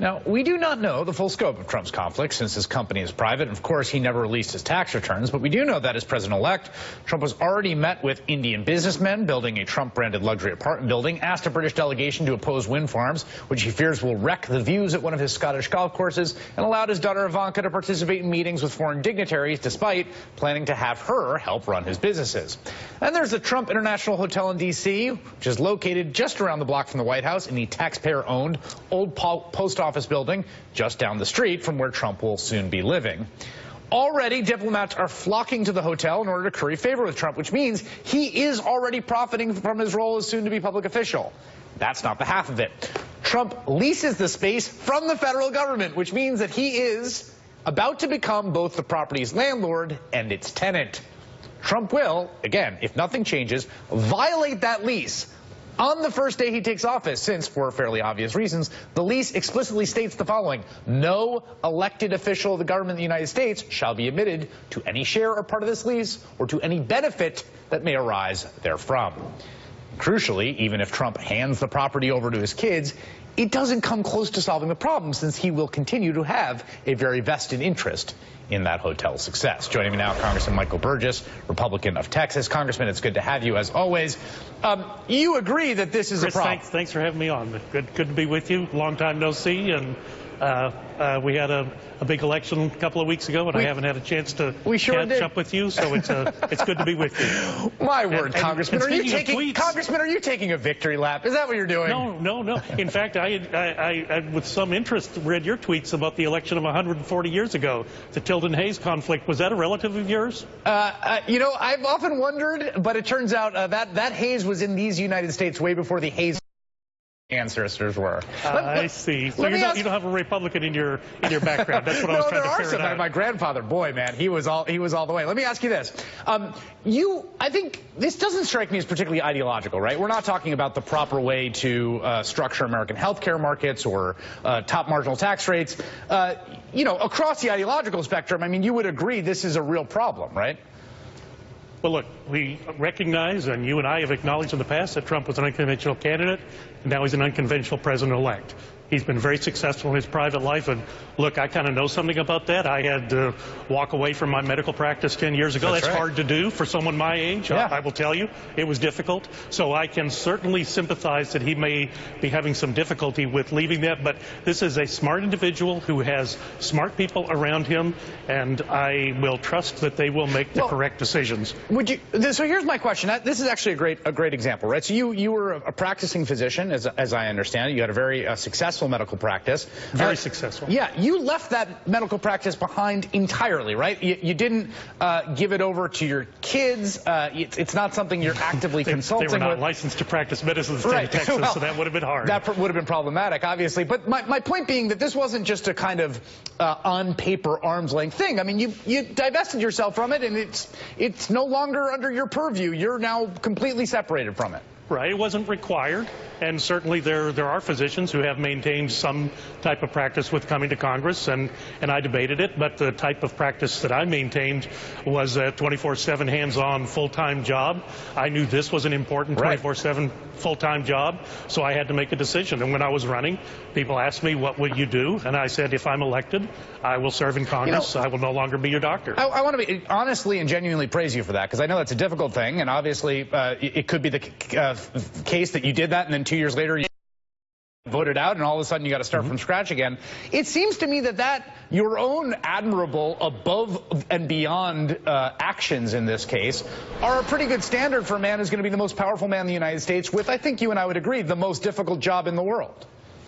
Now, we do not know the full scope of Trump's conflict since his company is private. Of course, he never released his tax returns, but we do know that as president-elect, Trump has already met with Indian businessmen building a Trump-branded luxury apartment building, asked a British delegation to oppose wind farms, which he fears will wreck the views at one of his Scottish golf courses, and allowed his daughter Ivanka to participate in meetings with foreign dignitaries despite planning to have her help run his businesses. And there's the Trump International Hotel in D.C., which is located just around the block from the White House in the taxpayer-owned old post office building just down the street from where Trump will soon be living. Already, diplomats are flocking to the hotel in order to curry favor with Trump, which means he is already profiting from his role as soon-to-be public official. That's not the half of it. Trump leases the space from the federal government, which means that he is about to become both the property's landlord and its tenant. Trump will, again, if nothing changes, violate that lease on the first day he takes office, since, for fairly obvious reasons, the lease explicitly states the following: no elected official of the government of the United States shall be admitted to any share or part of this lease or to any benefit that may arise therefrom. Crucially, even if Trump hands the property over to his kids, it doesn't come close to solving the problem, since he will continue to have a very vested interest in that hotel's success. Joining me now, Congressman Michael Burgess, Republican of Texas. Congressman, it's good to have you, as always. You agree that this is Chris, a problem? Thanks for having me on. Good to be with you. Long time no see, and we had a big election a couple of weeks ago, and I haven't had a chance to catch up with you, so it's good to be with you. My word, Congressman, are you taking a victory lap? Is that what you're doing? No. In fact, I with some interest read your tweets about the election of 140 years ago, the Tilden Hayes conflict. Was that a relative of yours? You know, I've often wondered, but it turns out that Hayes was in these United States way before the Hayes ancestors were. I see. So you don't have a Republican in your background. That's what I was trying to figure out. My grandfather, boy, man, he was all the way. Let me ask you this: I think this doesn't strike me as particularly ideological, right? We're not talking about the proper way to structure American healthcare markets or top marginal tax rates. You know, across the ideological spectrum, I mean, you would agree this is a real problem, right? Well, look, we recognize, and you and I have acknowledged in the past, that Trump was an unconventional candidate, and now he's an unconventional president-elect. He's been very successful in his private life, and look, I kind of know something about that. I had to walk away from my medical practice 10 years ago. That's hard to do for someone my age. Yeah. I will tell you, it was difficult. So I can certainly sympathize that he may be having some difficulty with leaving that, but this is a smart individual who has smart people around him, and I will trust that they will make the correct decisions. So here's my question. This is actually a great example, right? So you were a practicing physician, as I understand it. You had a very successful medical practice. Very successful. Yeah, you left that medical practice behind entirely, right? You didn't give it over to your kids. It's not something you're actively consulting with. They were not licensed to practice medicine in the state of Texas, so that would have been hard. That would have been problematic, obviously. But my point being that this wasn't just a kind of on-paper, arm's-length thing. I mean, you divested yourself from it, and it's no longer under your purview. You're now completely separated from it. Right. It wasn't required. And certainly there are physicians who have maintained some type of practice with coming to Congress, and I debated it, but the type of practice that I maintained was a 24/7 hands-on full-time job. I knew this was an important 24/7 full-time job, so I had to make a decision. And when I was running, people asked me, what will you do? And I said, if I'm elected, I will serve in Congress. I will no longer be your doctor. I want to be honestly and genuinely praise you for that, because I know that's a difficult thing, and obviously it could be the case that you did that and then 2 years later you voted out and all of a sudden you got to start from scratch again. It seems to me that your own admirable above and beyond actions in this case are a pretty good standard for a man who's going to be the most powerful man in the United States with, I think you and I would agree, the most difficult job in the world.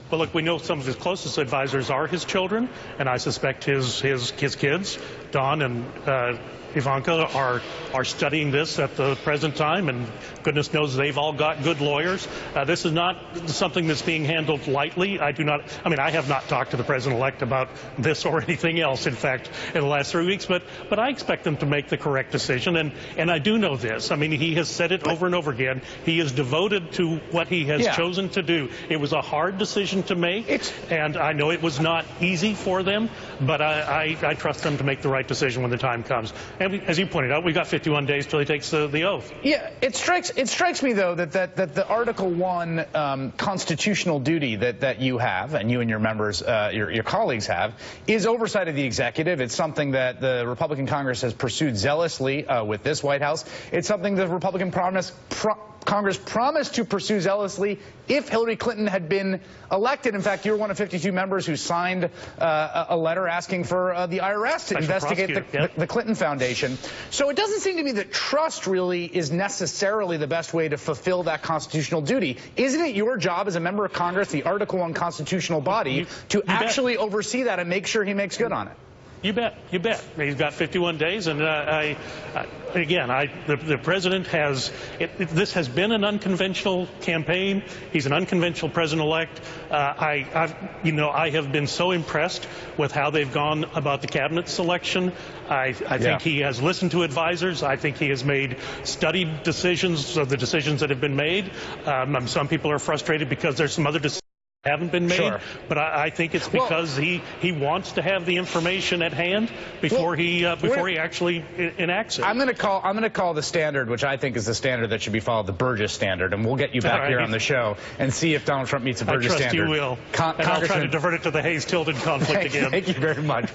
Well, look, we know some of his closest advisors are his children, and I suspect his kids, Don and Ivanka, are studying this at the present time, and goodness knows they've all got good lawyers. This is not something that's being handled lightly. I have not talked to the president-elect about this or anything else, in fact, in the last 3 weeks, but I expect them to make the correct decision, and I do know this. I mean, he has said it over and over again. He is devoted to what he has chosen to do. It was a hard decision decision to make, and I know it was not easy for them, but I trust them to make the right decision when the time comes. And as you pointed out, we've got 51 days till he takes the oath. Yeah, it strikes me, though, that the Article 1 constitutional duty that you have, and you and your members, your colleagues have, is oversight of the executive. It's something that the Republican Congress has pursued zealously with this White House. It's something the Republican Congress promised to pursue zealously if Hillary Clinton had been elected. In fact, you're one of 52 members who signed a letter asking for the IRS to investigate the Clinton Foundation. So it doesn't seem to me that trust really is necessarily the best way to fulfill that constitutional duty. Isn't it your job as a member of Congress, the Article 1 constitutional body, to actually oversee that and make sure he makes good on it? You bet. You bet. He's got 51 days, and the president has. This has been an unconventional campaign. He's an unconventional president-elect. I have been so impressed with how they've gone about the cabinet selection. I think he has listened to advisors. I think he has made studied decisions of the decisions that have been made. Some people are frustrated because there's some other decisions haven't been made, sure. But I think it's because he wants to have the information at hand before he actually enacts it. I'm going to call the standard, which I think is the standard that should be followed, the Burgess standard, and we'll get you back here on the show and see if Donald Trump meets the Burgess standard. I trust you will. And I'll try to divert it to the Hayes-Tilden conflict again. Thank you very much.